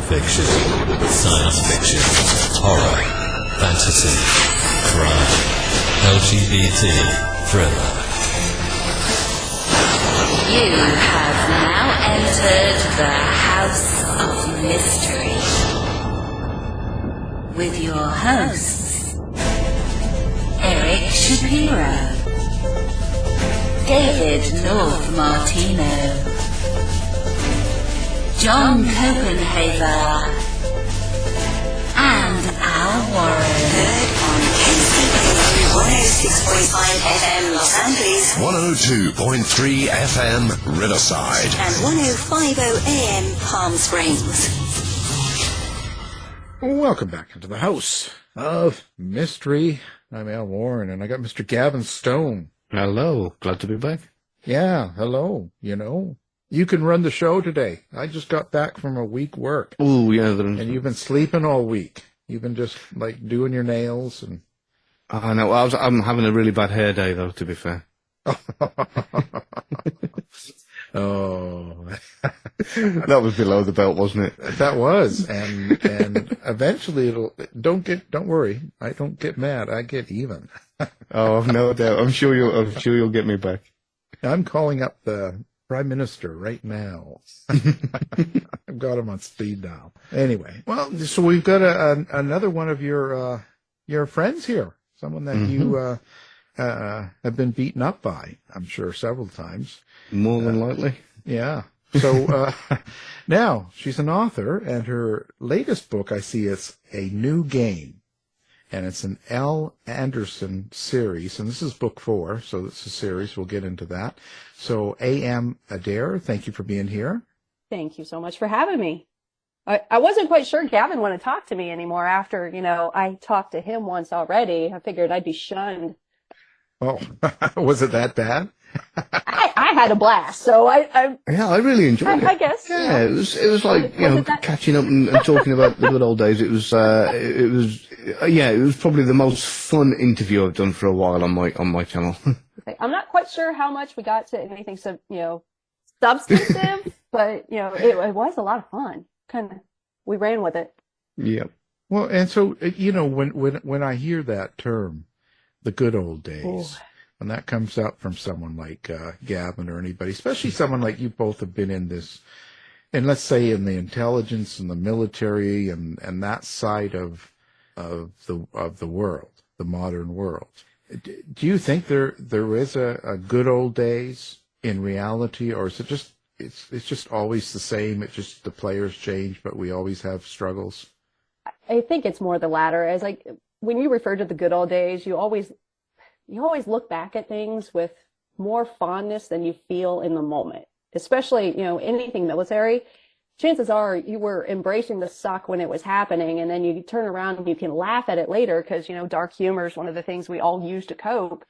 fiction, science fiction, horror, fantasy, crime, LGBT, thriller. You have now entered the House of Mystery with your hosts, Eric Shapiro, David North Martino, John Copenhaver, and Al Warren. Heard on KCBQ 106.5 FM Los Angeles, 102.3 FM Riverside, and 105.0 AM Palm Springs. Welcome back into the House of Mystery. I'm Al Warren, and I got Mr. Gavin Stone. Hello, glad to be back. Yeah, hello. You can run the show today. I just got back from a week work. Oh, yeah. And you've been sleeping all week. You've been just, doing your nails and... I know, I'm having a really bad hair day, though, to be fair. Oh. That was below the belt, wasn't it? That was. And eventually don't worry. I don't get mad. I get even. Oh, no doubt. I'm sure you'll get me back. I'm calling up the Prime Minister right now. I've got him on speed dial. Anyway, well, so we've got another one of your friends here, someone that you have been beaten up by, I'm sure, several times. More than likely. Yeah. So now she's an author, and her latest book I see is A New Game, and it's an Elle Anderson series, and this is book 4, so it's a series. We'll get into that. So Adair, thank you for being here. Thank you so much for having me. I wasn't quite sure Gavin wanted to talk to me anymore after, I talked to him once already. I figured I'd be shunned. Oh, was it that bad? I had a blast, so I really enjoyed it. I guess. Yeah, it was like, catching up and talking about the good old days. It was probably the most fun interview I've done for a while on my channel. I'm not quite sure how much we got to anything substantive, but it was a lot of fun. We ran with it. Yeah. Well, and so when I hear that term, the good old days. Ooh. When that comes up from someone like Gavin or anybody, especially someone like you both have been in this, and let's say in the intelligence and the military and that side of the world, the modern world. Do you think there is a good old days in reality, or is it just it's just always the same? It just the players change, but we always have struggles. I think it's more the latter. As when you refer to the good old days, you always look back at things with more fondness than you feel in the moment, especially, anything military. Chances are you were embracing the suck when it was happening, and then you turn around and you can laugh at it later because, dark humor is one of the things we all use to cope.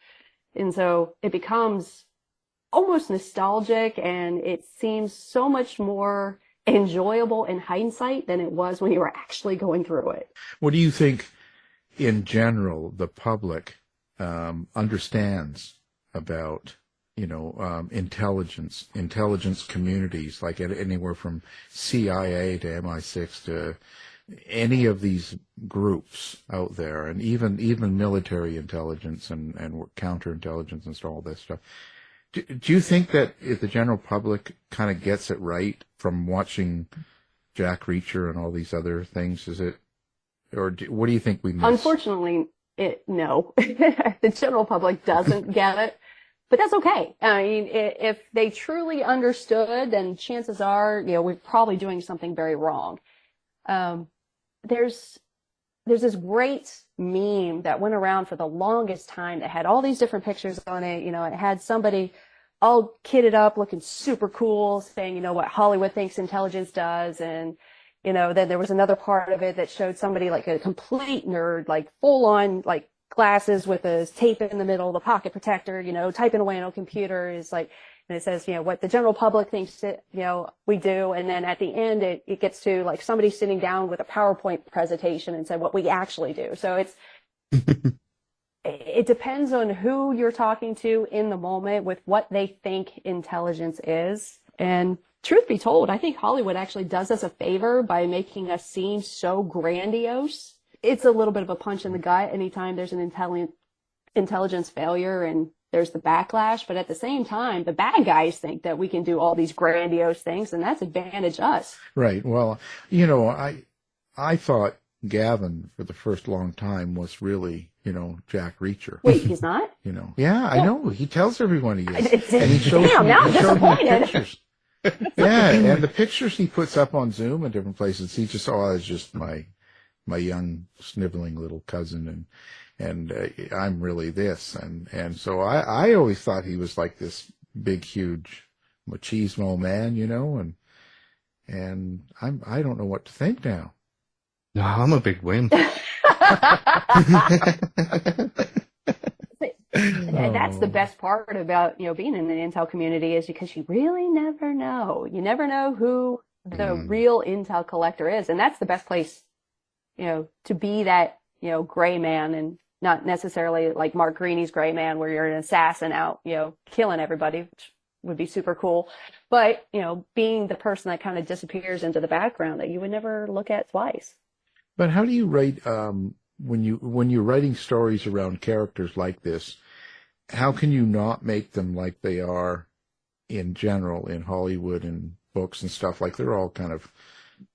And so it becomes almost nostalgic, and it seems so much more enjoyable in hindsight than it was when you were actually going through it. What do you think, in general, the public understands about, intelligence communities, like anywhere from CIA to MI6 to any of these groups out there, and even military intelligence and counterintelligence and all this stuff. Do you think that if the general public kind of gets it right from watching Jack Reacher and all these other things? Is it, or what do you think we miss? Unfortunately, no. The general public doesn't get it, but that's okay. I mean, if they truly understood, then chances are, we're probably doing something very wrong. There's this great meme that went around for the longest time that had all these different pictures on it. It had somebody all kitted up, looking super cool, saying, what Hollywood thinks intelligence does, and then there was another part of it that showed somebody like a complete nerd, like full on, like glasses with a tape in the middle, the pocket protector, typing away on a computer is like, and it says, what the general public thinks that, we do. And then at the end, it gets to like somebody sitting down with a PowerPoint presentation and said what we actually do. So it depends on who you're talking to in the moment with what they think intelligence is. And truth be told, I think Hollywood actually does us a favor by making us seem so grandiose. It's a little bit of a punch in the gut anytime there's an intelligence failure and there's the backlash. But at the same time, the bad guys think that we can do all these grandiose things, and that's advantage us. Right. Well, you know, I thought Gavin for the first long time was really, you know, Jack Reacher. Wait, he's not? You know, yeah, I know. He tells everyone he is. And he shows damn, me, now I'm he showed me disappointed. pictures. Yeah, and the pictures he puts up on Zoom in different places, he just, it's just my young sniveling little cousin, and I'm really this, and so I always thought he was like this big, huge machismo man, you know, and I don't know what to think now. No, I'm a big wimp. And that's the best part about, you know, being in the intel community is because you really never know. You never know who the real intel collector is. And that's the best place, you know, to be that, you know, gray man, and not necessarily like Mark Greeny's gray man where you're an assassin out, you know, killing everybody, which would be super cool. But, you know, being the person that kind of disappears into the background that you would never look at twice. But how do you write, when you're writing stories around characters like this, how can you not make them like they are in general in Hollywood and books and stuff? Like they're all kind of,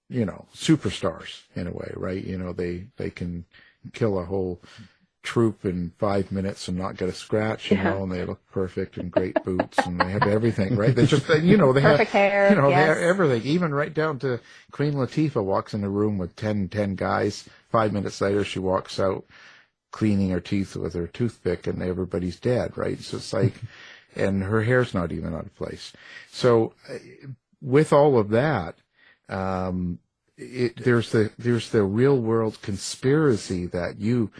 you know, superstars in a way, right? You know, they can kill a whole troop in 5 minutes and not get a scratch, you know, and they look perfect and great boots and they have everything, right? They just, you know, they perfect have, hair, you know, yes. they have everything, even right down to Queen Latifah walks in a room with 10 guys. 5 minutes later, she walks out cleaning her teeth with her toothpick and everybody's dead, right? So it's like, and her hair's not even out of place. So with all of that, there's the real world conspiracy that you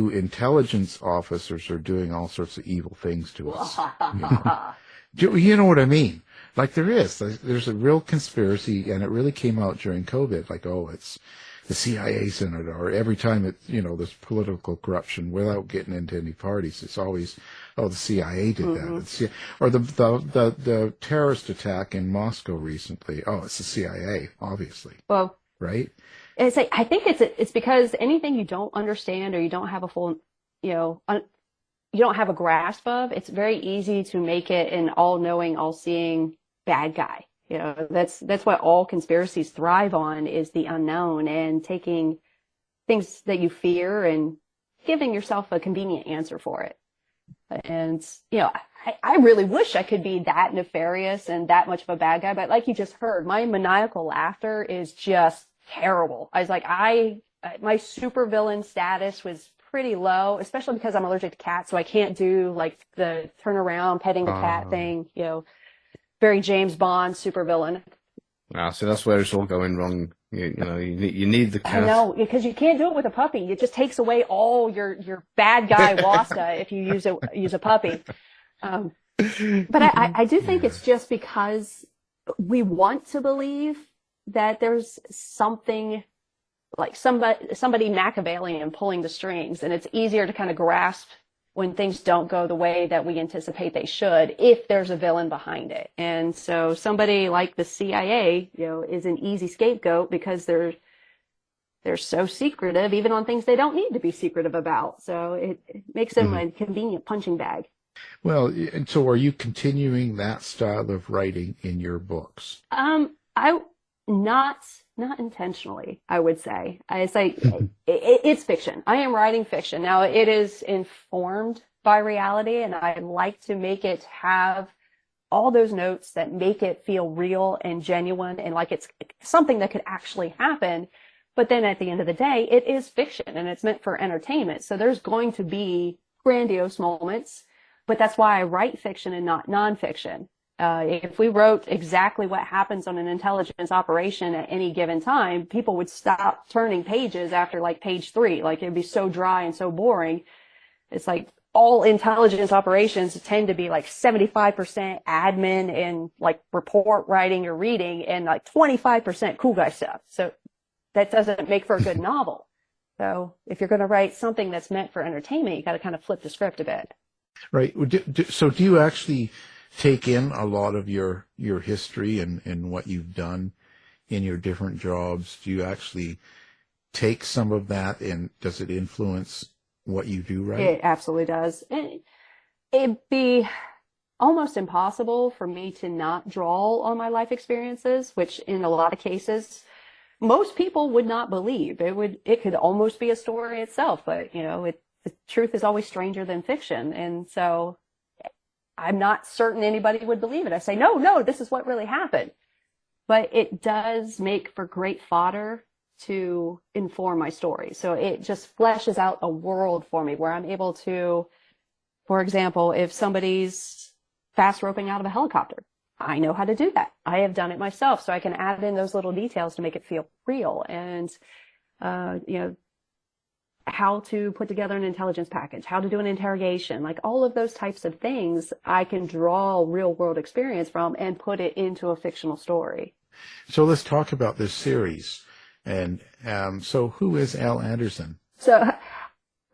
intelligence officers are doing all sorts of evil things to us. You know what I mean? Like there's a real conspiracy, and it really came out during COVID. Like, oh, it's the CIA's in it, or every time there's political corruption without getting into any parties, it's always, oh, the CIA did that. Or the terrorist attack in Moscow recently. Oh, it's the CIA, obviously. Well, right? I think it's because anything you don't understand or you don't have a full, you don't have a grasp of, it's very easy to make it an all-knowing, all-seeing bad guy. You know, that's what all conspiracies thrive on, is the unknown and taking things that you fear and giving yourself a convenient answer for it. And, you know, I really wish I could be that nefarious and that much of a bad guy. But like you just heard, my maniacal laughter is just terrible. I was like, my supervillain status was pretty low, especially because I'm allergic to cats. So I can't do like the turn around, petting the cat thing, you know. Very James Bond supervillain. So that's where it's all going wrong. You need the cat. I know, because you can't do it with a puppy. It just takes away all your bad guy wasta if you use a puppy. But I do think it's just because we want to believe that there's something like somebody Machiavellian pulling the strings, and it's easier to kind of grasp when things don't go the way that we anticipate they should, if there's a villain behind it. And so somebody like the CIA, you know, is an easy scapegoat because they're so secretive, even on things they don't need to be secretive about. So it makes them a convenient punching bag. Well, and so are you continuing that style of writing in your books? Not intentionally, I would say. It's like, it's fiction. I am writing fiction. Now, it is informed by reality, and I like to make it have all those notes that make it feel real and genuine and like it's something that could actually happen. But then at the end of the day, it is fiction, and it's meant for entertainment. So there's going to be grandiose moments, but that's why I write fiction and not nonfiction. If we wrote exactly what happens on an intelligence operation at any given time, people would stop turning pages after like page 3. Like it'd be so dry and so boring. It's like all intelligence operations tend to be like 75% admin and like report writing or reading, and like 25% cool guy stuff. So that doesn't make for a good novel. So if you're going to write something that's meant for entertainment, you got to kind of flip the script a bit. Right. So do you actually take in a lot of your history and what you've done in your different jobs? Do you actually take some of that, and does it influence what you do, right? It absolutely does. It'd be almost impossible for me to not draw on my life experiences, which in a lot of cases, most people would not believe. It could almost be a story itself, but the truth is always stranger than fiction. And so I'm not certain anybody would believe it. I say, no, this is what really happened. But it does make for great fodder to inform my story. So it just fleshes out a world for me where I'm able to, for example, if somebody's fast roping out of a helicopter, I know how to do that. I have done it myself, so I can add in those little details to make it feel real. And, how to put together an intelligence package, how to do an interrogation, like all of those types of things, I can draw real world experience from and put it into a fictional story. So let's talk about this series. And so who is Elle Anderson? So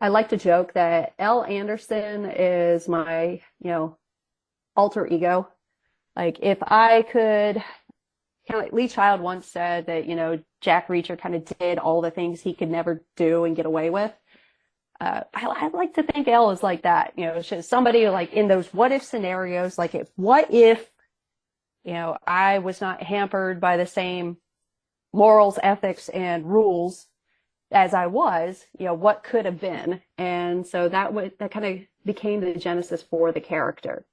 I like to joke that Elle Anderson is my, alter ego. Like if I could, kind of like Lee Child once said that, Jack Reacher kind of did all the things he could never do and get away with. I like to think Elle is like that. She's somebody like in those what if scenarios, like what if, I was not hampered by the same morals, ethics, and rules as I was, what could have been. And so that kind of became the genesis for the character,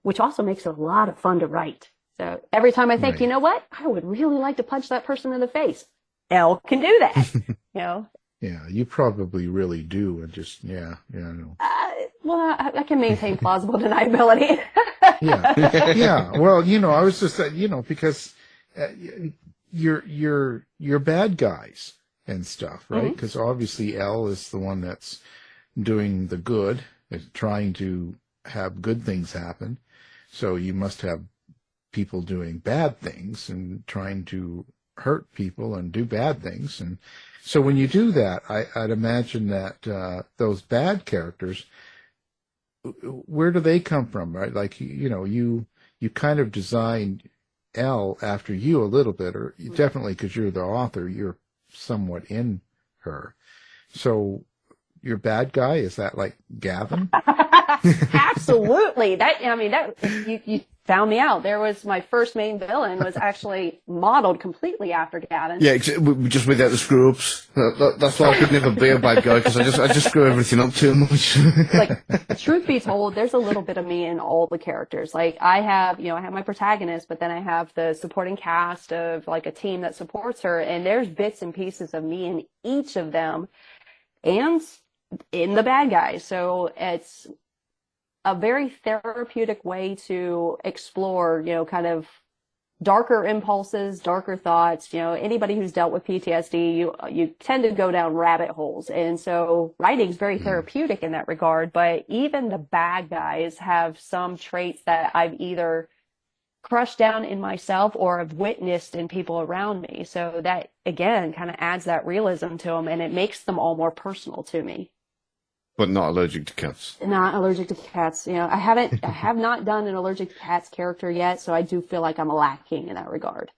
which also makes it a lot of fun to write. So every time I think, Right. What? I would really like to punch that person in the face. Elle can do that, Yeah, you probably really do. And just, I know. Well, I can maintain plausible deniability. Yeah. Well, I was just, because you're bad guys and stuff, right? Mm-hmm. Because obviously Elle is the one that's doing the good, is trying to have good things happen. So you must have people doing bad things and trying to hurt people and do bad things. And so when you do that, I'd imagine that those bad characters, where do they come from, right? Like, you kind of designed Elle after you a little bit, or definitely because you're the author, you're somewhat in her. So your bad guy, is that like Gavin? Absolutely. You found me out. There was my first main villain was actually modeled completely after Gavin. Yeah, just without the screw ups. That's why I could never be a bad guy, because I just screw everything up too much. Like, truth be told, there's a little bit of me in all the characters. Like I have my protagonist, but then I have the supporting cast of like a team that supports her, and there's bits and pieces of me in each of them and in the bad guys. So it's a very therapeutic way to explore, kind of darker impulses, darker thoughts. Anybody who's dealt with PTSD, you tend to go down rabbit holes. And so writing's very therapeutic in that regard. But even the bad guys have some traits that I've either crushed down in myself or have witnessed in people around me. So that, again, kind of adds that realism to them, and it makes them all more personal to me. But not allergic to cats. Not allergic to cats. I have not done an allergic to cats character yet, so I do feel like I'm lacking in that regard.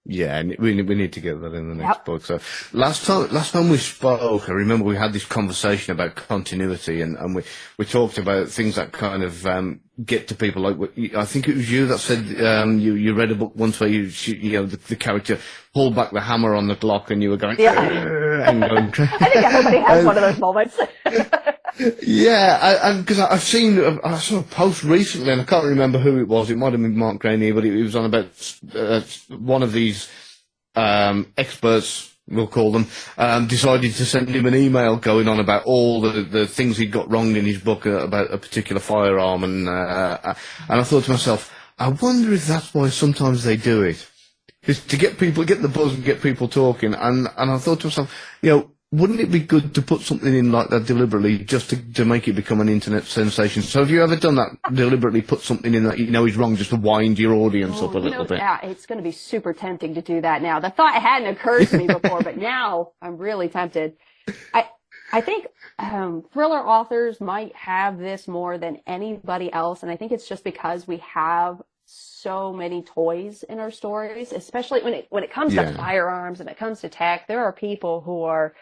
Yeah, and we need to get that in the next book. So last time we spoke, I remember we had this conversation about continuity, and we talked about things that kind of get to people. Like I think it was you that said you read a book once where the character pulled back the hammer on the Glock, and you were going, and going. I think everybody has one of those moments. Yeah, because I saw a post recently, and I can't remember who it was. It might have been Mark Graney, but it was on about one of these experts, we'll call them, decided to send him an email going on about all the things he'd got wrong in his book about a particular firearm, and I thought to myself, I wonder if that's why sometimes they do it, is to get the buzz and get people talking, and I thought to myself, wouldn't it be good to put something in like that deliberately, just to make it become an internet sensation? So have you ever done that, deliberately put something in that is wrong, just to wind your audience up a little bit? Yeah, it's going to be super tempting to do that now. The thought hadn't occurred to me before, but now I'm really tempted. I I think thriller authors might have this more than anybody else, and I think it's just because we have so many toys in our stories, especially when it comes to firearms and it comes to tech. There are people who are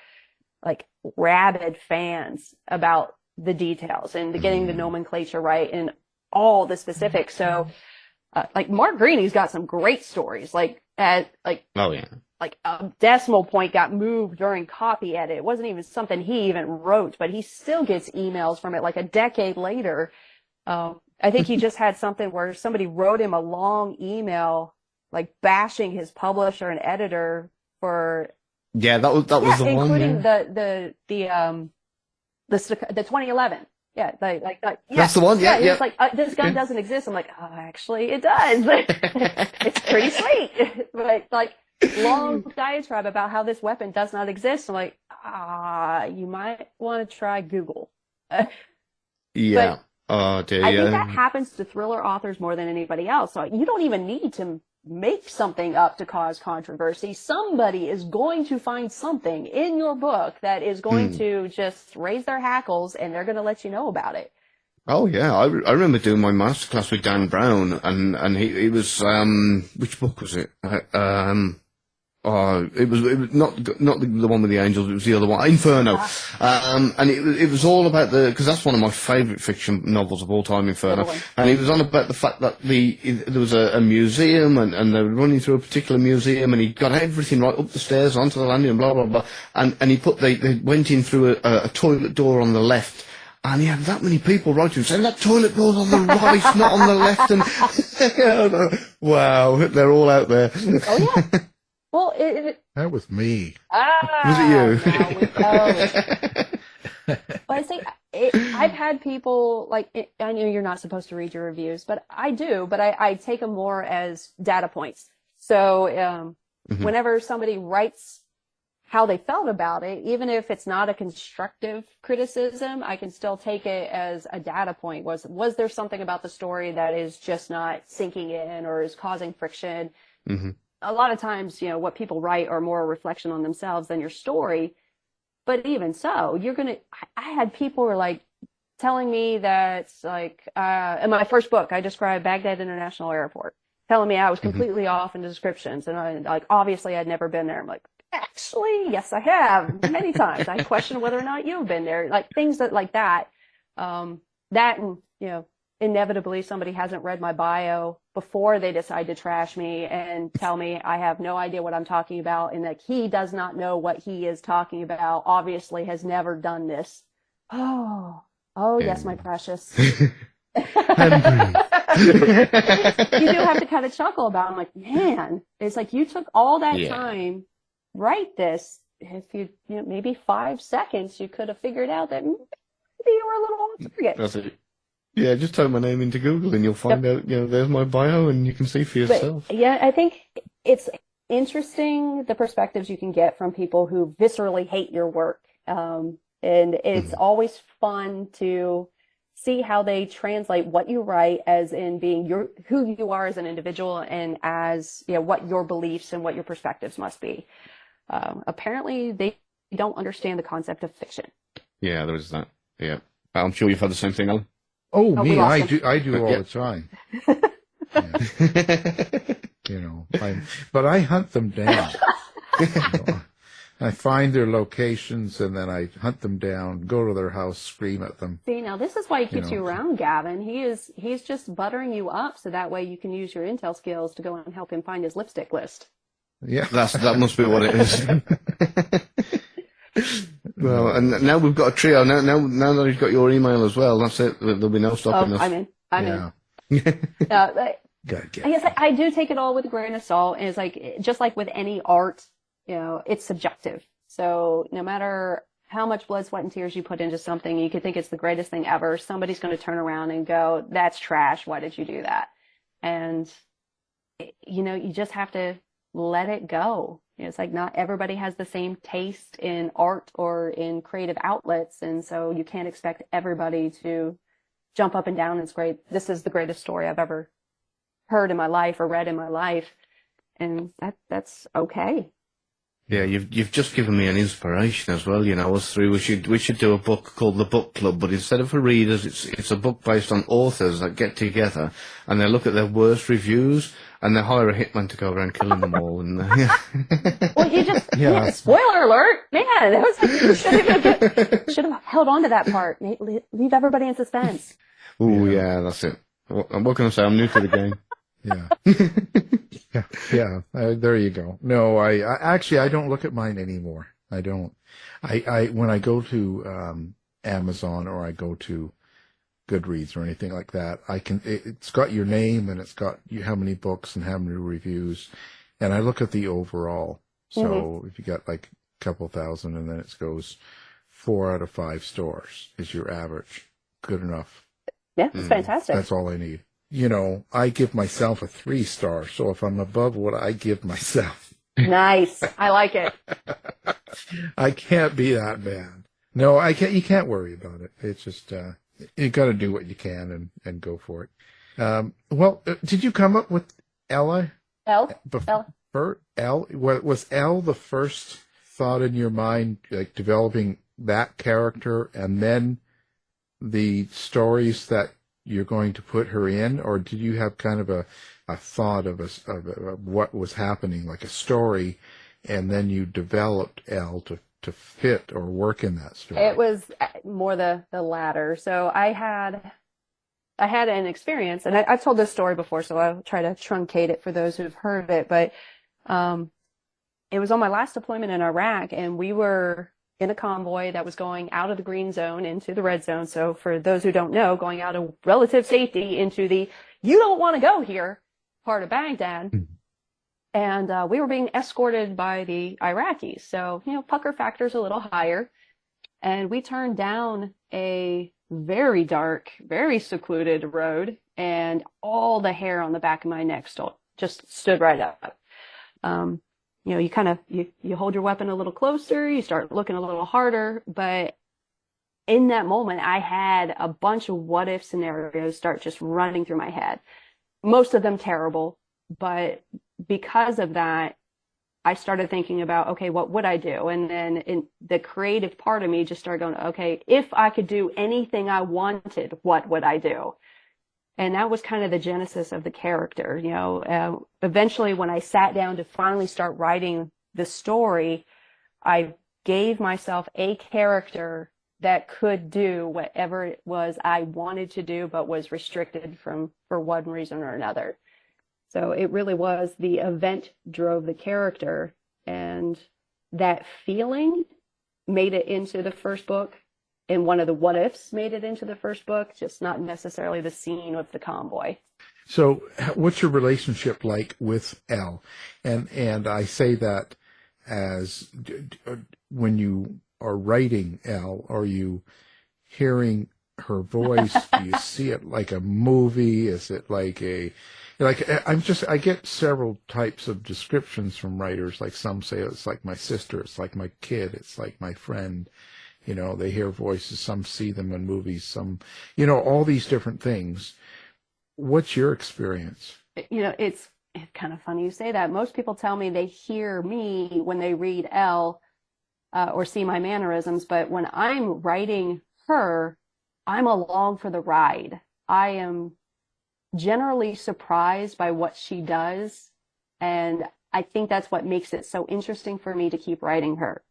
like rabid fans about the details and getting the nomenclature right and all the specifics. So, like Mark Greeny's got some great stories. Like like a decimal point got moved during copy edit. It wasn't even something he even wrote, but he still gets emails from it like a decade later. I think he just had something where somebody wrote him a long email, like bashing his publisher and editor for that was the one, including the 2011. Yeah, that's the one. Yeah. He was like, this gun doesn't exist. I'm like, oh, actually, it does. It's pretty sweet, but like long diatribe about how this weapon does not exist. I'm like, you might want to try Google. Yeah. I think that happens to thriller authors more than anybody else. So you don't even need to make something up to cause controversy. Somebody is going to find something in your book that is going to just raise their hackles, and they're going to let you know about it. Oh yeah, I remember doing my masterclass with Dan Brown, and he was which book was it? It was not the one with the angels. It was the other one, Inferno. And it was all about because that's one of my favourite fiction novels of all time, Inferno. And it was on about the fact that there was a museum and they were running through a particular museum, and he got everything right up the stairs onto the landing and blah blah blah. And they went in through a toilet door on the left. And he had that many people writing saying that toilet door's on the right, not on the left. And wow, they're all out there. Oh yeah. Well, that was me. Was it you? Well, I say I've had people I know you're not supposed to read your reviews, but I do. But I take them more as data points. So whenever somebody writes how they felt about it, even if it's not a constructive criticism, I can still take it as a data point. Was there something about the story that is just not sinking in or is causing friction? Mm-hmm. A lot of times, what people write are more a reflection on themselves than your story. But even so, I had people who were like telling me that in my first book, I described Baghdad International Airport, telling me I was completely off in the descriptions. And obviously I'd never been there. I'm like, actually, yes, I have many times. I question whether or not you've been there, like things like that. That, and, inevitably somebody hasn't read my bio before they decide to trash me and tell me I have no idea what I'm talking about and that he does not know what he is talking about, obviously has never done this. Oh, yes, my precious. You do have to kind of chuckle about it. I'm like, man, it's like you took all that time, write this. If you maybe 5 seconds, you could have figured out that maybe you were a little off target. That's it. Yeah, just type my name into Google and you'll find out, there's my bio and you can see for yourself. But, I think it's interesting the perspectives you can get from people who viscerally hate your work. And it's always fun to see how they translate what you write as in being who you are as an individual and as, what your beliefs and what your perspectives must be. Apparently they don't understand the concept of fiction. Yeah, there is that. Yeah. I'm sure you've had the same thing, Alan. Oh, me, I do all the time. But I hunt them down. I find their locations and then I hunt them down, go to their house, scream at them. See, now this is why he keeps you around, Gavin. He's just buttering you up so that way you can use your intel skills to go and help him find his lipstick list. Yeah. That must be what it is. Well, and now we've got a trio. Now that he's got your email as well, that's it. There'll be no stopping us. I'm in. I guess I do take it all with a grain of salt. And it's just like with any art, it's subjective. So no matter how much blood, sweat, and tears you put into something, you could think it's the greatest thing ever. Somebody's going to turn around and go, "That's trash. Why did you do that?" And you just have to let it go. It's like not everybody has the same taste in art or in creative outlets. And so you can't expect everybody to jump up and down and say, this is the greatest story I've ever heard in my life or read in my life. And that's okay. Yeah, you've just given me an inspiration as well. You know, us three, we should do a book called The Book Club, but instead of for readers, it's a book based on authors that get together and they look at their worst reviews and they hire a hitman to go around killing them all. And Well, yeah, spoiler alert, man, that was should have held on to that part. Leave everybody in suspense. Oh yeah, that's it. What can I say? I'm new to the game. Yeah. There you go. No, I actually I don't look at mine anymore. I don't. I when I go to Amazon or I go to Goodreads or anything like that, it's got your name and it's got how many books and how many reviews, and I look at the overall. So if you got like a couple thousand and then it goes 4 out of 5 stars is your average. Good enough. Yeah, it's fantastic. That's all I need. You know, I give myself a 3 star, so if I'm above what I give myself. Nice. I like it. I can't be that bad. No, I can't. You can't worry about it. It's just, you got to do what you can and go for it. Well, did you come up with Ella? Elle? Elle? Was Elle the first thought in your mind, like developing that character and then the stories that you're going to put her in, or did you have kind of a thought of what was happening, like a story, and then you developed Elle to fit or work in that story? It was more the latter. So I had an experience, and I've told this story before, so I'll try to truncate it for those who've heard it, but it was on my last deployment in Iraq, and we were in a convoy that was going out of the green zone into the red zone. So for those who don't know, going out of relative safety into the you don't want to go here part of Baghdad. And we were being escorted by the Iraqis. So, pucker factor's a little higher. And we turned down a very dark, very secluded road, and all the hair on the back of my neck just stood right up. You kind of, you hold your weapon a little closer, you start looking a little harder, but in that moment, I had a bunch of what if scenarios start just running through my head. Most of them terrible, but because of that, I started thinking about, okay, what would I do? And then in the creative part of me just started going, okay, if I could do anything I wanted, what would I do? And that was kind of the genesis of the character. Eventually when I sat down to finally start writing the story, I gave myself a character that could do whatever it was I wanted to do, but was restricted for one reason or another. So it really was the event drove the character, and that feeling made it into the first book. And one of the what ifs made it into the first book, just not necessarily the scene with the convoy. So what's your relationship like with Elle? And I say that as when you are writing Elle, are you hearing her voice? Do you see it like a movie? Is it like I get several types of descriptions from writers. Like some say it's like my sister, it's like my kid, it's like my friend. They hear voices, some see them in movies, some, all these different things. What's your experience? It's kind of funny you say that. Most people tell me they hear me when they read Elle or see my mannerisms, but when I'm writing her, I'm along for the ride. I am generally surprised by what she does, and I think that's what makes it so interesting for me to keep writing her.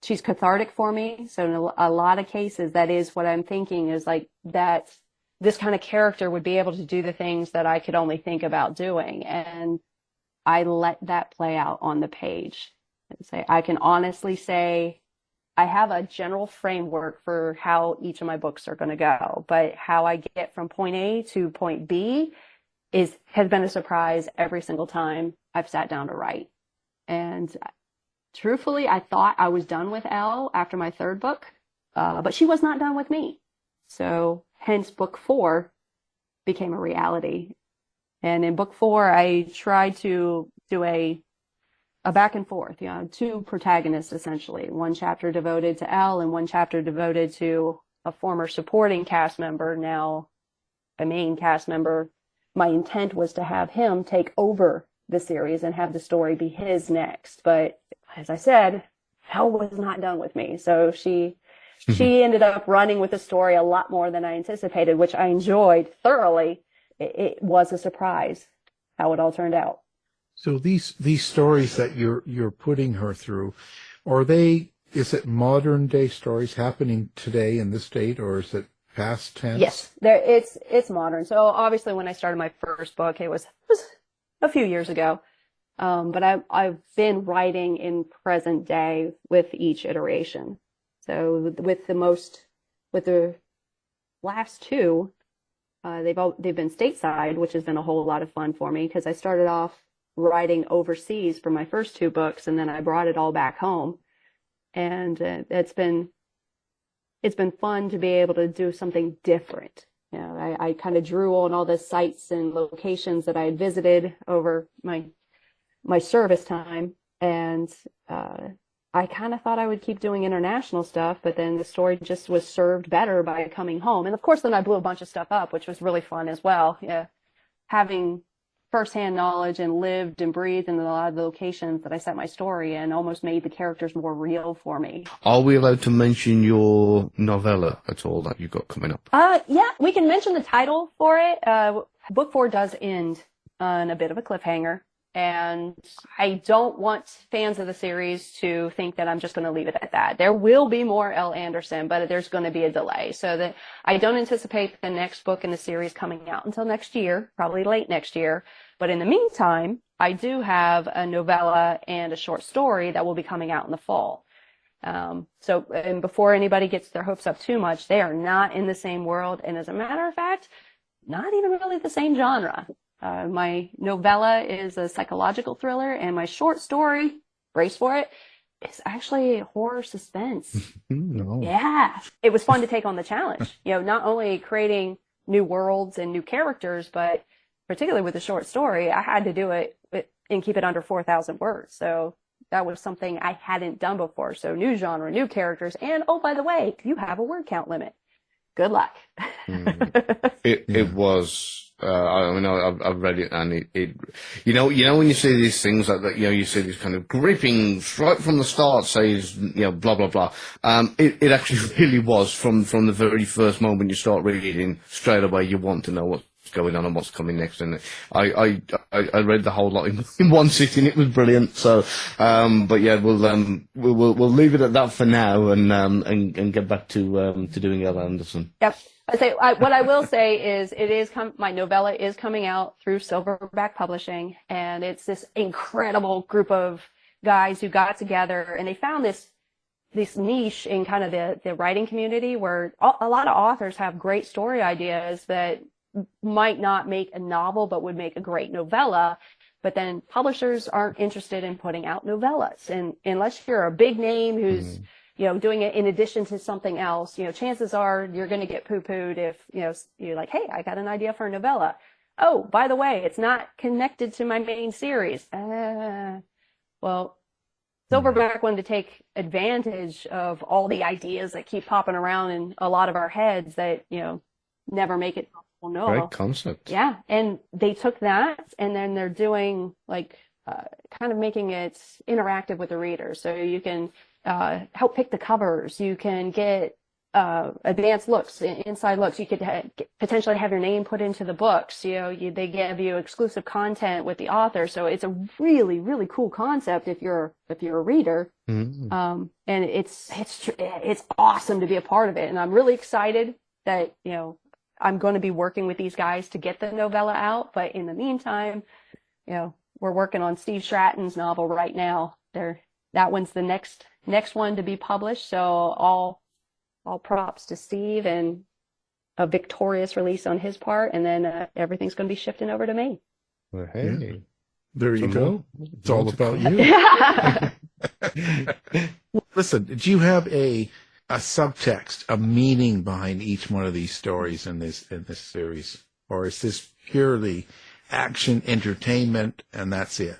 She's cathartic for me. So in a lot of cases, that is what I'm thinking is like that this kind of character would be able to do the things that I could only think about doing. And I let that play out on the page. I can honestly say I have a general framework for how each of my books are going to go, but how I get from point A to point B has been a surprise every single time I've sat down to write. And truthfully, I thought I was done with Elle after my third book, but she was not done with me. So hence book 4 became a reality. And in book 4, I tried to do a back and forth, 2 protagonists essentially. One chapter devoted to Elle and one chapter devoted to a former supporting cast member, now a main cast member. My intent was to have him take over the series and have the story be his next. But as I said, Elle was not done with me. So she ended up running with the story a lot more than I anticipated, which I enjoyed thoroughly. It was a surprise how it all turned out. So these stories that you're putting her through, is it modern day stories happening today in this date, or is it past tense? Yes, it's modern. So obviously when I started my first book, it was a few years ago. But I've been writing in present day with each iteration. So with the last two, they've been stateside, which has been a whole lot of fun for me because I started off writing overseas for my first two books, and then I brought it all back home, and it's been fun to be able to do something different. You know, I kind of drew on all the sites and locations that I had visited over my service time, and I kind of thought I would keep doing international stuff, but then the story just was served better by coming home. And of course, then I blew a bunch of stuff up, which was really fun as well. Yeah, having firsthand knowledge and lived and breathed in a lot of the locations that I set my story in almost made the characters more real for me. Are we allowed to mention your novella at all that you've got coming up? Yeah, we can mention the title for it. Book 4 does end on a bit of a cliffhanger. And I don't want fans of the series to think that I'm just going to leave it at that. There will be more Elle Anderson, but there's going to be a delay. So that I don't anticipate the next book in the series coming out until next year, probably late next year. But in the meantime, I do have a novella and a short story that will be coming out in the fall. And before anybody gets their hopes up too much, they are not in the same world. And as a matter of fact, not even really the same genre. My novella is a psychological thriller, and my short story, brace for it, is actually horror suspense. No. Yeah. It was fun to take on the challenge. You know, not only creating new worlds and new characters, but particularly with the short story, I had to do it and keep it under 4,000 words. So that was something I hadn't done before. So new genre, new characters, and oh, by the way, you have a word count limit. Good luck. It was. I mean, I've read it, and it you know when you see these things like that, you know, you see these kind of gripping right from the start, says, you know, blah blah blah. It actually really was from the very first moment you start reading, straight away you want to know what's going on and what's coming next. And I read the whole lot in one sitting. It was brilliant. So, but yeah, we'll leave it at that for now, and get back to doing Elle Anderson. Yep. What I will say is my novella is coming out through Silverback Publishing, and it's this incredible group of guys who got together and they found this niche in kind of the writing community where a lot of authors have great story ideas that might not make a novel but would make a great novella, but then publishers aren't interested in putting out novellas, and unless you're a big name who's you know, doing it in addition to something else, you know, chances are you're going to get poo-pooed if, you know, you're like, hey, I got an idea for a novella. Oh, by the way, it's not connected to my main series. Well, Silverback wanted to take advantage of all the ideas that keep popping around in a lot of our heads that, you know, never make it. Well, no. Great concept. Yeah. And they took that and then they're doing like, kind of making it interactive with the reader. So you can, help pick the covers. You can get advanced looks, inside looks. You could potentially have your name put into the books. You know, they give you exclusive content with the author. So it's a really, really cool concept if you're a reader. Mm-hmm. And it's awesome to be a part of it. And I'm really excited that, you know, I'm going to be working with these guys to get the novella out. But in the meantime, you know, we're working on Steve Stratton's novel right now. That one's the next one to be published. So all props to Steve and a victorious release on his part. And then everything's going to be shifting over to me. Well, hey, yeah. There you go. It's all about you. Listen, did you have a subtext, a meaning behind each one of these stories in this series? Or is this purely action, entertainment, and that's it?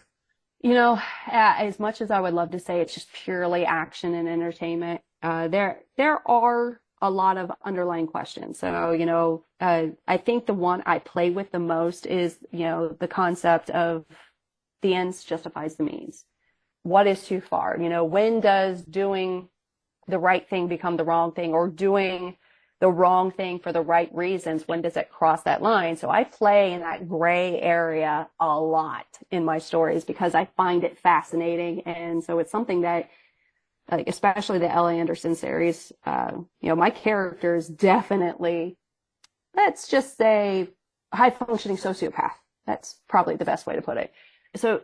You know, as much as I would love to say it's just purely action and entertainment, there are a lot of underlying questions. So, you know, I think the one I play with the most is, you know, the concept of the ends justifies the means. What is too far? When does doing the right thing become the wrong thing, or doing the wrong thing for the right reasons? When does it cross that line? So I play in that gray area a lot in my stories because I find it fascinating. And so it's something that, like, especially the Elle Anderson series, my character is definitely, let's just say, high functioning sociopath. That's probably the best way to put it. So,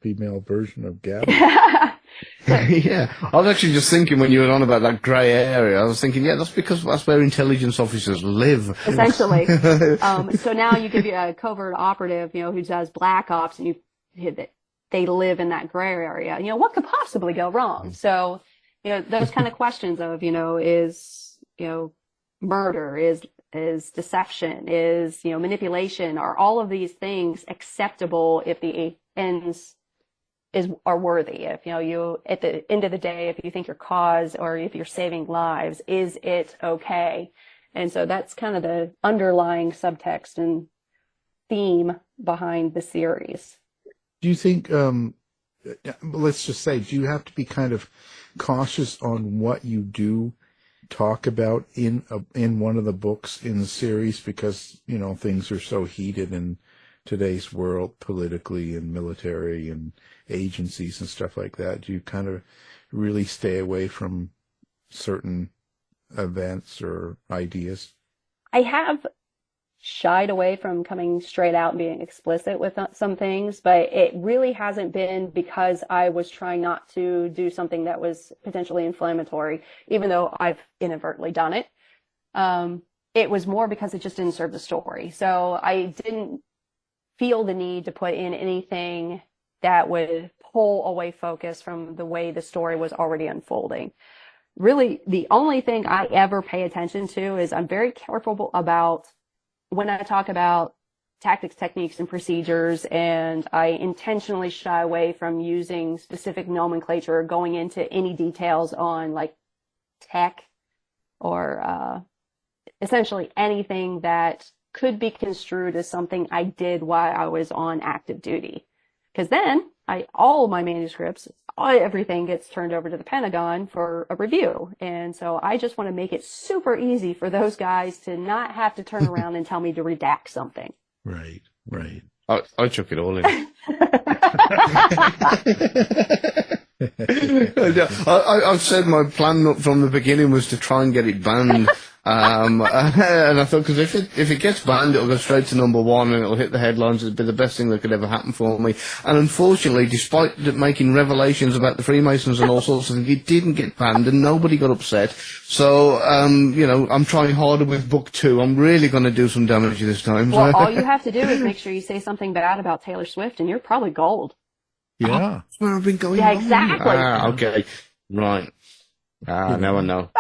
female version of Gabby. Yeah, I was actually just thinking when you were on about that grey area, I was thinking, that's because that's where intelligence officers live. Essentially. So now you give you a covert operative, who does black ops, and they live in that gray area. What could possibly go wrong? So, those kind of questions of, is, murder, is deception, is, manipulation, are all of these things acceptable if the ends are worthy? If, you, at the end of the day, if you think your cause, or if you're saving lives, is it okay? And so that's kind of the underlying subtext and theme behind the series. Do you think, let's just say, do you have to be kind of cautious on what you do talk about in one of the books in the series, because things are so heated in today's world, politically and military and agencies and stuff like that? Do you kind of really stay away from certain events or ideas? I have shied away from coming straight out and being explicit with some things, but it really hasn't been because I was trying not to do something that was potentially inflammatory, even though I've inadvertently done it. It was more because it just didn't serve the story. So I didn't feel the need to put in anything that would pull away focus from the way the story was already unfolding. Really, the only thing I ever pay attention to is I'm very careful about when I talk about tactics, techniques, and procedures, and I intentionally shy away from using specific nomenclature or going into any details on, like, tech or essentially anything that could be construed as something I did while I was on active duty. Because then all my manuscripts, everything gets turned over to the Pentagon for a review. And so I just want to make it super easy for those guys to not have to turn around and tell me to redact something. Right. I chuck it all in. I've said my plan from the beginning was to try and get it banned. And I thought, because if it gets banned, it'll go straight to number one and it'll hit the headlines. It'd be the best thing that could ever happen for me. And unfortunately, despite making revelations about the Freemasons and all sorts of things, it didn't get banned and nobody got upset. So, I'm trying harder with book 2. I'm really going to do some damage this time. Well, all you have to do is make sure you say something bad about Taylor Swift and you're probably gold. Yeah. That's where I've been going. Yeah, exactly. Okay. Right. Now I know.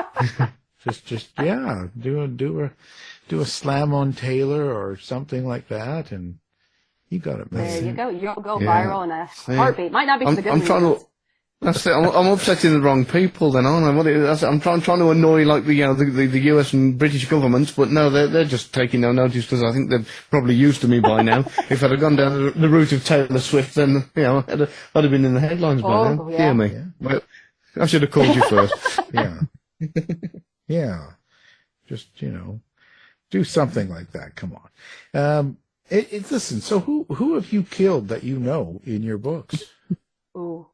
Just do a slam on Taylor or something like that, and you got it, man. There you go. You'll go viral in a heartbeat. Might not be for the good I'm trying reasons. to. That's it. I'm upsetting the wrong people, then, aren't I? I'm trying to annoy the US and British governments, but no, they're just taking no notice because I think they're probably used to me by now. If I'd have gone down the route of Taylor Swift, then I'd have been in the headlines by now. Yeah. Hear me? Yeah. Well, I should have called you first. Yeah. Yeah. Just, do something like that. Come on. Listen, so who have you killed that in your books? Ooh.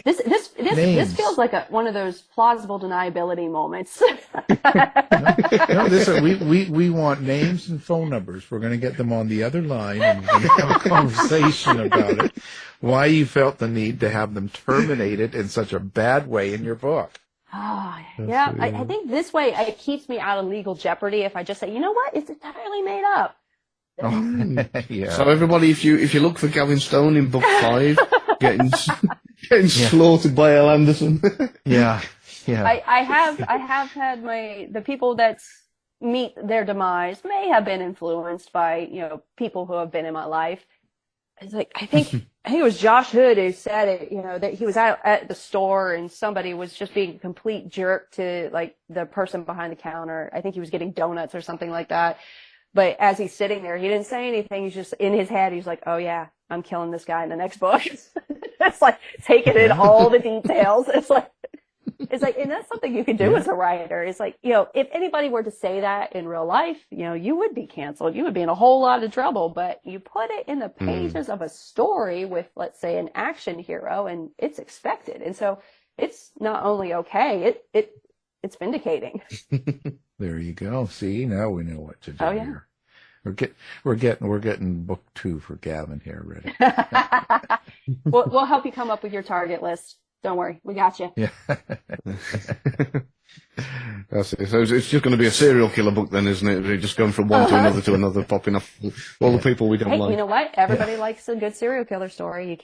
This feels like one of those plausible deniability moments. No, listen, we want names and phone numbers. We're going to get them on the other line and we're going to have a conversation about it. Why you felt the need to have them terminated in such a bad way in your book. Oh, yeah. I think this way it keeps me out of legal jeopardy if I just say, you know what, it's entirely made up. Oh, yeah. So everybody, if you look for Gavin Stone in book 5, getting slaughtered by Elle Anderson. Yeah. I have had the people that meet their demise may have been influenced by, people who have been in my life. It's like, I think it was Josh Hood who said it, that he was out at the store and somebody was just being a complete jerk to, like, the person behind the counter. I think he was getting donuts or something like that. But as he's sitting there, he didn't say anything. He's just in his head. He's like, oh yeah, I'm killing this guy in the next book. It's like taking in all the details. It's like, and that's something you can do as a writer. It's like, if anybody were to say that in real life, you would be canceled. You would be in a whole lot of trouble, but you put it in the pages of a story with, let's say, an action hero, and it's expected. And so it's not only okay, it's vindicating. There you go. See, now we know what to do Oh, yeah. here. We're getting book 2 for Gavin here ready. We'll help you come up with your target list. Don't worry, we got you. Yeah. That's it. So it's just going to be a serial killer book then, isn't it? We're just going from one to another, popping off all the people we don't Hey, like. you know what? Everybody likes a good serial killer story. You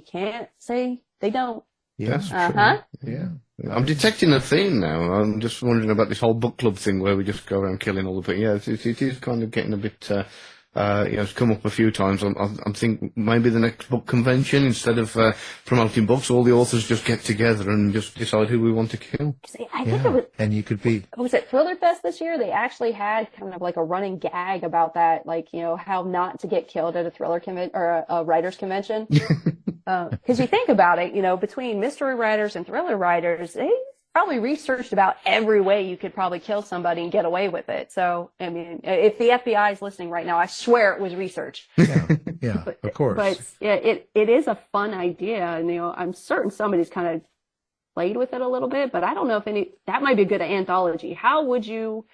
can't say they don't. Yes. Uh-huh. Yeah. I'm detecting a theme now. I'm just wondering about this whole book club thing where we just go around killing all the people. Yeah, it is kind of getting a bit, it's come up a few times. I'm thinking maybe the next book convention, instead of promoting books, all the authors just get together and just decide who we want to kill. See, I think it was, And you could be. was it Thriller Fest this year? They actually had kind of like a running gag about that, like, how not to get killed at a thriller or a writers convention. Because you think about it, between mystery writers and thriller writers, they probably researched about every way you could probably kill somebody and get away with it. So, I mean, if the FBI is listening right now, I swear it was research. Yeah, of course. But yeah, it is a fun idea, and I'm certain somebody's kind of played with it a little bit, but I don't know if that might be a good anthology. How would you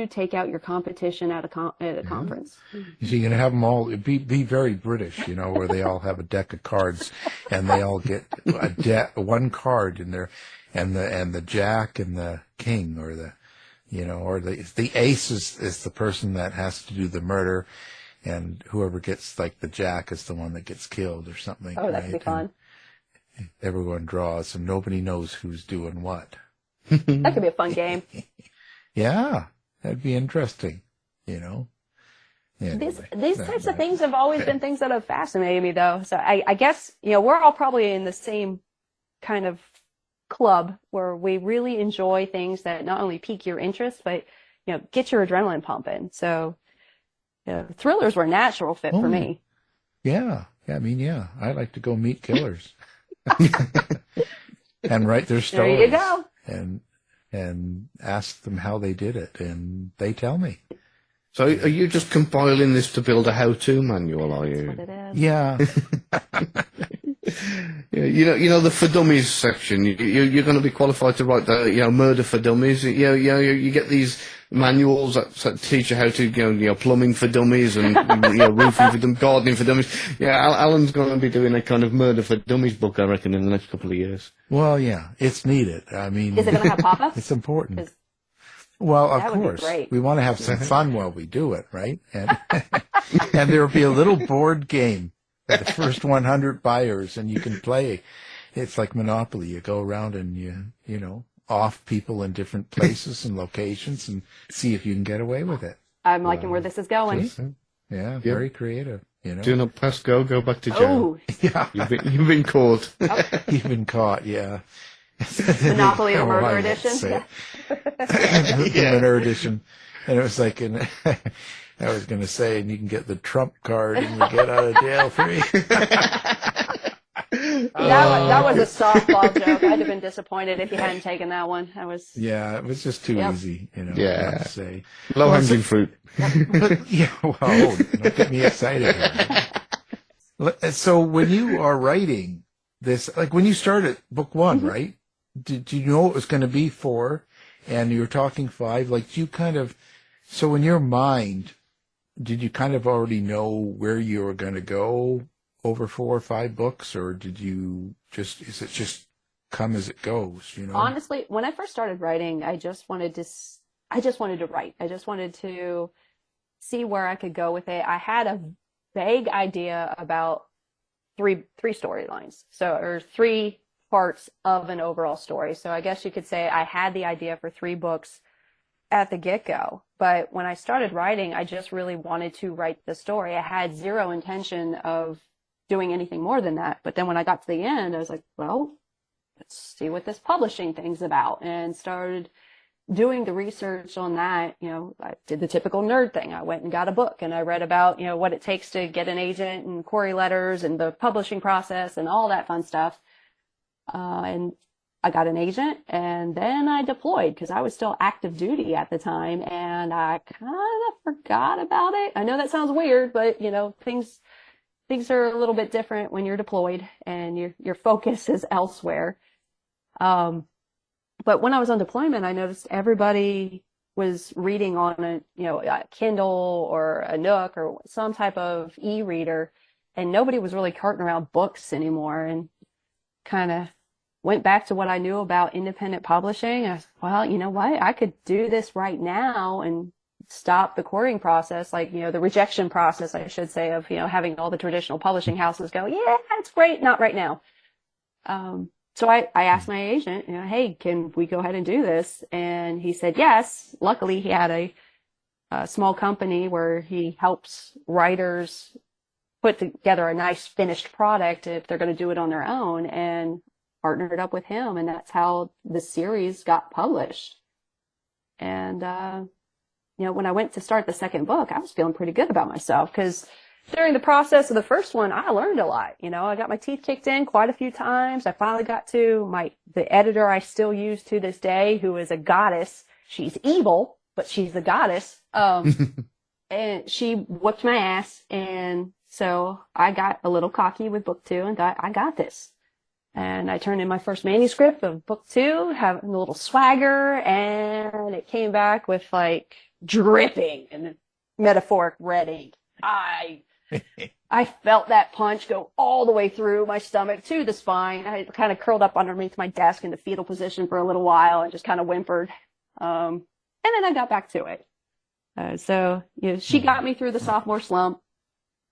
take out your competition at a conference? So you're going to have them all be very British, where they all have a deck of cards and they all get one card in there, and the jack and the king, or the ace is the person that has to do the murder, and whoever gets like the jack is the one that gets killed or something. Oh, that could be fun. And everyone draws and nobody knows who's doing what. That could be a fun game. Yeah, that'd be interesting, Anyway, These types of things have always been things that have fascinated me, though. So I guess, we're all probably in the same kind of club where we really enjoy things that not only pique your interest, but, get your adrenaline pumping. So, thrillers were a natural fit for me. Yeah. I mean, yeah, I like to go meet killers and write their stories. There you go. And ask them how they did it, and they tell me. So are you just compiling this to build a how-to manual, are you? That's what it is. Yeah. Yeah, the for dummies section. You're going to be qualified to write the murder for dummies. You get these manuals that teach you how to plumbing for dummies and roofing for dummies, gardening for dummies. Yeah, Alan's going to be doing a kind of murder for dummies book, I reckon, in the next couple of years. Well, yeah, it's needed. I mean, Is it going to have pop-ups? it's important. Well, of That would be course, great. we want to have some fun while we do it, right? And and there will be a little board game for the first 100 buyers, and you can play. It's like Monopoly. You go around and you off people in different places and locations and see if you can get away with it. I'm liking where this is going. Yeah, very creative. Do not pass go back to jail. Oh, Yeah, You've been caught. you've been caught. Yeah. Monopoly or Oh, Murder I won't Edition. say it. The Murder Edition, and it was like I was going to say, and you can get the Trump card and you get out of jail free. That was a softball joke. I'd have been disappointed if you hadn't taken that one. Yeah, it was just too easy, Yeah. to say. Low-hanging fruit. But, yeah, well, don't get me excited here. So when you are writing this, like when you started book 1, right? Did you know it was going to be 4, and you were talking 5? Like, so in your mind, did you kind of already know where you were going to go over 4 or 5 books, or is it just come as it goes, Honestly, when I first started writing, I just wanted to write. I just wanted to see where I could go with it. I had a vague idea about three storylines, or 3 parts of an overall story. So I guess you could say I had the idea for 3 books at the get-go. But when I started writing, I just really wanted to write the story. I had zero intention of doing anything more than that. But then when I got to the end, I was like, well, let's see what this publishing thing's about, and started doing the research on that, I did the typical nerd thing. I went and got a book and I read about, what it takes to get an agent and query letters and the publishing process and all that fun stuff. And I got an agent and then I deployed because I was still active duty at the time and I kind of forgot about it. I know that sounds weird, but things are a little bit different when you're deployed and your focus is elsewhere. But when I was on deployment, I noticed everybody was reading on a Kindle or a Nook or some type of e-reader, and nobody was really carting around books anymore. And kind of went back to what I knew about independent publishing. I was, well, you know what? I could do this right now and stop the querying process, like, the rejection process, I should say, of, having all the traditional publishing houses go, yeah, it's great, not right now. So I asked my agent, hey, can we go ahead and do this? And he said yes. Luckily, he had a small company where he helps writers put together a nice finished product if they're going to do it on their own, and partnered up with him. And that's how the series got published. And, when I went to start the second book, I was feeling pretty good about myself because during the process of the first one, I learned a lot. I got my teeth kicked in quite a few times. I finally got to the editor I still use to this day, who is a goddess. She's evil, but she's a goddess. And she whooped my ass. And so I got a little cocky with book 2 and thought, I got this. And I turned in my first manuscript of book 2, having a little swagger, and it came back with dripping and metaphoric red ink. I felt that punch go all the way through my stomach to the spine. I kind of curled up underneath my desk in the fetal position for a little while and just kind of whimpered. And then I got back to it. So she got me through the sophomore slump.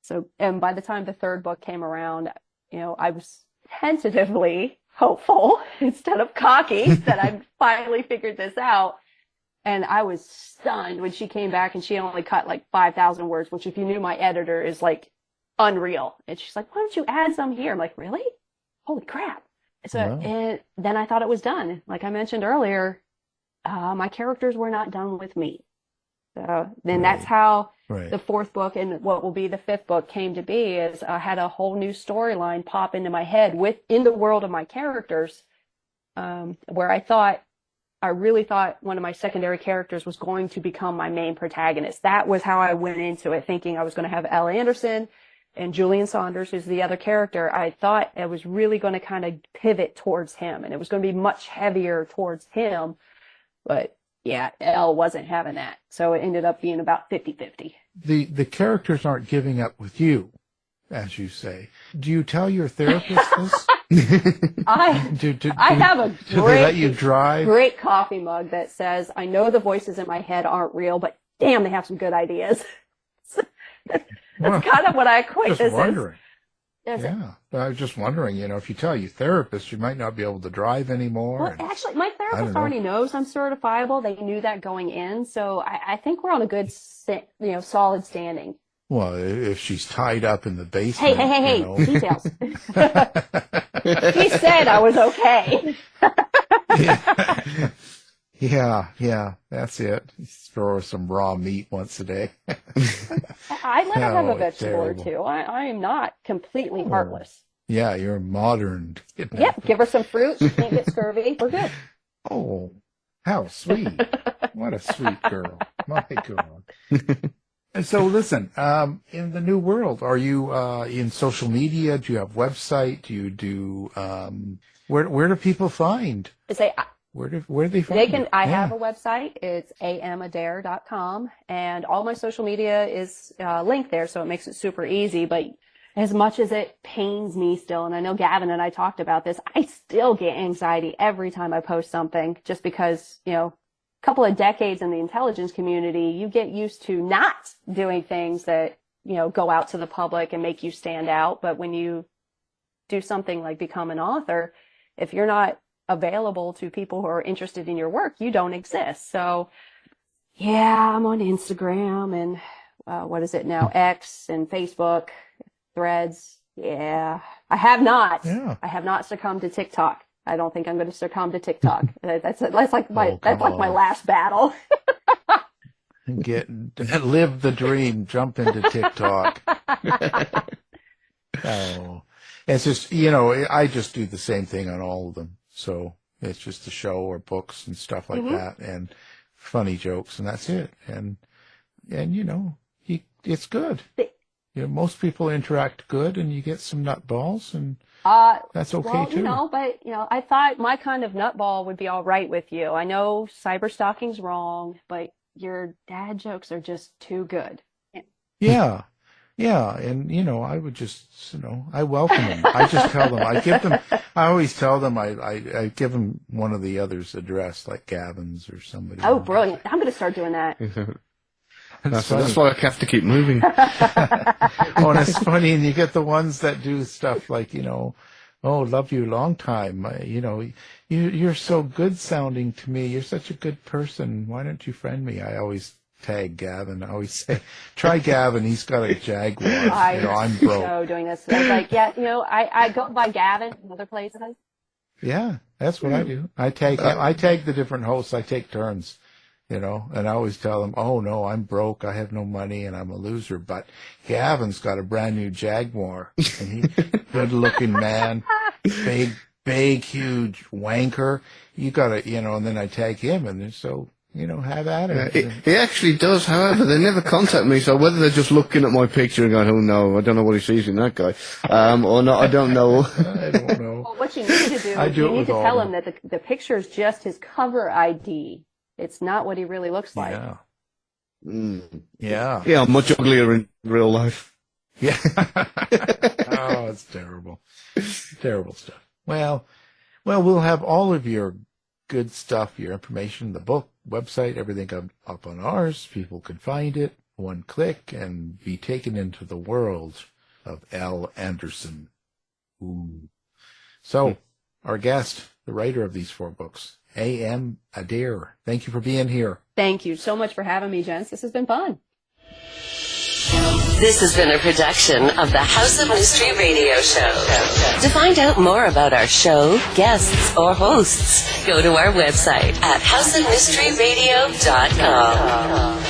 So, and by the time the third book came around, I was tentatively hopeful instead of cocky that I finally figured this out. And I was stunned when she came back and she only cut 5,000 words, which if you knew my editor is unreal. And she's like, why don't you add some here? I'm like, really? Holy crap. So, Wow. And then I thought it was done. Like I mentioned earlier, my characters were not done with me. So then that's how the fourth book and what will be the fifth book came to be, is I had a whole new storyline pop into my head within the world of my characters, where I really thought one of my secondary characters was going to become my main protagonist. That was how I went into it, thinking I was going to have Elle Anderson and Julian Saunders, who's the other character. I thought I was really going to kind of pivot towards him, and it was going to be much heavier towards him. But yeah, Elle wasn't having that. So it ended up being about 50-50. The characters aren't giving up with you, as you say. Do you tell your therapist this? I have a Do they let you drive? great coffee mug that says, I know the voices in my head aren't real, but damn, they have some good ideas. That's kind of what I equate Just this wondering. as. Yeah, I was just wondering, if you tell your therapist, you might not be able to drive anymore. Well, and- actually, my therapist already knows I'm certifiable. They knew that going in. So I think we're on a good, solid standing. Well, if she's tied up in the basement. Hey, details. He said I was okay. Yeah, that's it. Throw her some raw meat once a day. I let her have a Oh, vegetable terrible. or two. I am not completely heartless. Yeah, you're a modern kidnapper. Yep, give her some fruit. She can't get scurvy. We're good. Oh, how sweet. What a sweet girl. My God. And so listen, in the new world, are you in social media? Do you have website? Do you do where do people find? Where do they find you? I have a website. It's amadair.com, and all my social media is linked there, so it makes it super easy. But as much as it pains me still, and I know Gavin and I talked about this, I still get anxiety every time I post something, just because, couple of decades in the intelligence community, you get used to not doing things that, go out to the public and make you stand out. But when you do something like become an author, if you're not available to people who are interested in your work, you don't exist. So yeah, I'm on Instagram and what is it now? X and Facebook, Threads. Yeah. I have not succumbed to TikTok. I don't think I'm going to succumb to TikTok. That's like my last battle. Live the dream, jump into TikTok. Oh, it's just, I just do the same thing on all of them. So it's just a show or books and stuff like that, and funny jokes, and that's it. And it's good. Most people interact good, and you get some nutballs, and that's okay too. I thought my kind of nutball would be all right with you. I know cyberstalking's wrong, but your dad jokes are just too good. Yeah. Yeah, and I would just, I welcome them. I just tell them, I always tell them, I give them one of the others' address, like Gavin's or somebody. Oh, brilliant! I'm going to start doing that. That's why I have to keep moving. Oh, and it's funny, and you get the ones that do stuff like, oh, love you long time. You're so good sounding to me. You're such a good person. Why don't you friend me? I always tag Gavin. I always say, try Gavin. He's got a Jaguar. I'm broke. Doing this. I was like, I go by Gavin in other places. Yeah, that's what I do. I tag the different hosts. I take turns, and I always tell them, oh no, I'm broke. I have no money and I'm a loser. But Gavin's got a brand new Jaguar, and he's good looking man, big, huge wanker. You gotta, and then I tag him, and so. Have at it. He actually does, however, they never contact me, so whether they're just looking at my picture and going, oh no, I don't know what he sees in that guy, or not, I don't know. I don't know. Well, what you need to do is you need to tell him that the picture is just his cover ID. It's not what he really looks like. Yeah. Yeah. Yeah, I'm much uglier in real life. Yeah. Oh, it's terrible. Terrible stuff. Well, we'll have all of your good stuff, your information, the book, website, everything up on ours. People can find it, one click, and be taken into the world of Elle Anderson. Ooh. So, our guest, the writer of these 4 books, A.M. Adair. Thank you for being here. Thank you so much for having me, gents. This has been fun. This has been a production of the House of Mystery Radio Show. To find out more about our show, guests, or hosts, go to our website at houseofmysteryradio.com.